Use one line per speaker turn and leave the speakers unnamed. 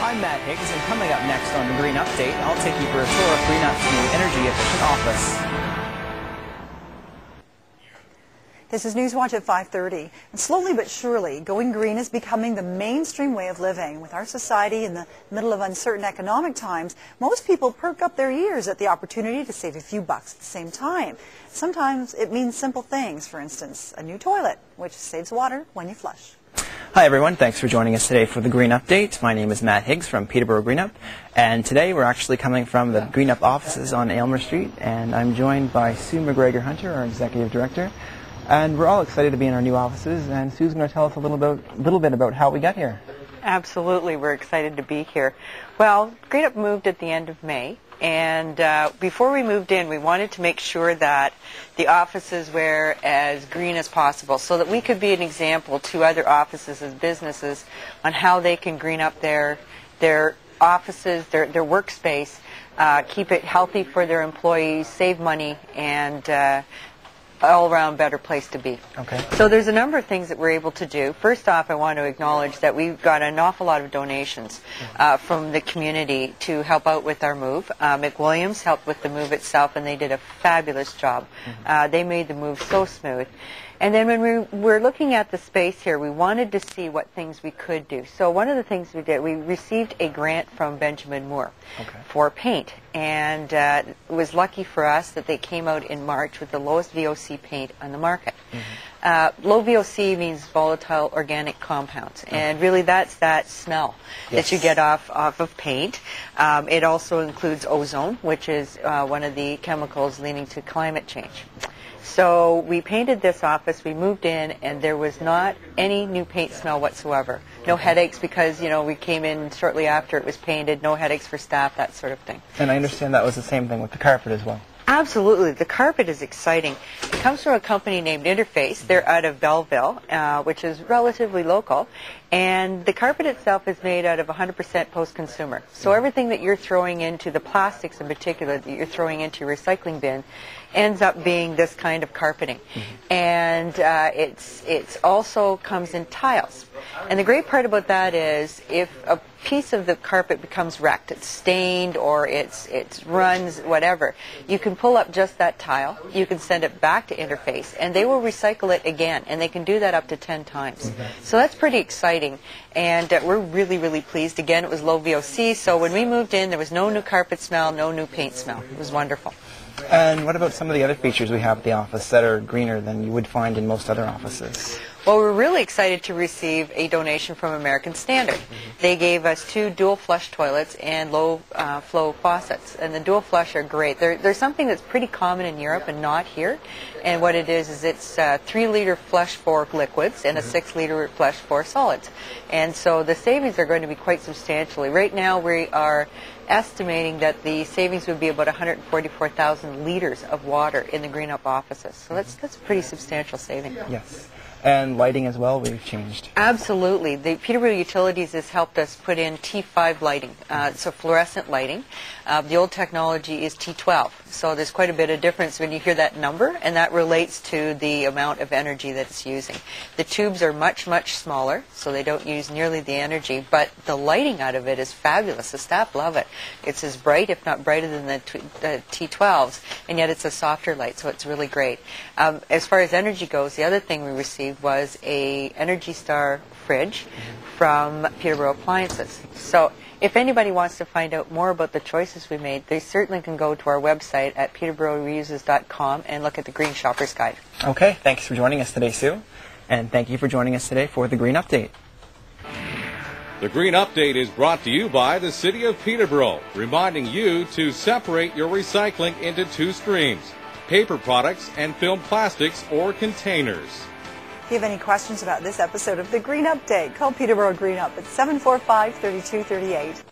I'm Matt Higgs, and coming up next on the Green Update, I'll take you for a tour of Green Up's new energy-efficient office.
This is Newswatch at 5:30. And slowly but surely, going green is becoming the mainstream way of living. With our society in the middle of uncertain economic times, most people perk up their ears at the opportunity to save a few bucks at the same time. Sometimes it means simple things, for instance, a new toilet, which saves water when you flush.
Hi everyone, thanks for joining us today for the Green Update. My name is Matt Higgs from Peterborough Green-Up, and today we're actually coming from the Green Up offices on Aylmer Street, and I'm joined by Sue McGregor-Hunter, our Executive Director, and we're all excited to be in our new offices, and Sue's going to tell us a little bit about how we got here.
Absolutely, we're excited to be here. Well, Green Up moved at the end of May, and before we moved in, we wanted to make sure that the offices were as green as possible so that we could be an example to other offices and businesses on how they can green up their offices, their workspace, keep it healthy for their employees, save money, and all-around better place to be.
Okay.
So there's a number of things that we're able to do. First off, I want to acknowledge that we've got an awful lot of donations from the community to help out with our move. McWilliams helped with the move itself, and they did a fabulous job. They made the move so smooth. And then when we were looking at the space here, we wanted to see what things we could do. So one of the things we did, we received a grant from Benjamin Moore for paint. And it was lucky for us that they came out in March with the lowest VOC paint on the market. Low VOC means volatile organic compounds. And really that's that smell that you get off of paint. It also includes ozone, which is one of the chemicals leading to climate change. So we painted this office, we moved in, and there was not any new paint smell whatsoever. No headaches because, you know, we came in shortly after it was painted, no headaches for staff, that sort of thing.
And I understand that was the same thing with the carpet as well.
Absolutely. The carpet is exciting. It comes from a company named Interface. They're out of Belleville, which is relatively local. And the carpet itself is made out of 100% post-consumer. So everything that you're throwing into, the plastics in particular, that you're throwing into your recycling bin, ends up being this kind of carpeting. And it's also comes in tiles. And the great part about that is if a piece of the carpet becomes wrecked, it's stained or it's runs, whatever, you can pull up just that tile, you can send it back to Interface, and they will recycle it again, and they can do that up to 10 times. So that's pretty exciting, and we're really, really pleased. Again, it was low VOC, so when we moved in, there was no new carpet smell, no new paint smell. It was wonderful.
And what about some of the other features we have at the office that are greener than you would find in most other offices?
Well, we're really excited to receive a donation from American Standard. They gave us 2 dual flush toilets and low flow faucets, and the dual flush are great. They're something that's pretty common in Europe and not here, and what it is it's 3-liter flush for liquids and a 6-liter flush for solids. And so the savings are going to be quite substantially. Right now we are estimating that the savings would be about 144,000 liters of water in the Green Up offices. So that's a pretty substantial saving.
Yes. And lighting as well, we've changed.
Absolutely. The Peterborough Utilities has helped us put in T5 lighting, so fluorescent lighting. The old technology is T12, so there's quite a bit of difference when you hear that number, and that relates to the amount of energy that it's using. The tubes are much, much smaller, so they don't use nearly the energy, but the lighting out of it is fabulous. The staff love it. It's as bright, if not brighter than the T12s, and yet it's a softer light, so it's really great. As far as energy goes, the other thing we received was a Energy Star fridge from Peterborough Appliances. So if anybody wants to find out more about the choices we made, they certainly can go to our website at peterboroughreuses.com and look at the Green Shopper's Guide.
Okay, thanks for joining us today, Sue. And thank you for joining us today for the Green Update.
The Green Update is brought to you by the City of Peterborough, reminding you to separate your recycling into 2 streams: paper products and film plastics or containers.
If you have any questions about this episode of the Green Update, call Peterborough Green Up at 745-3238.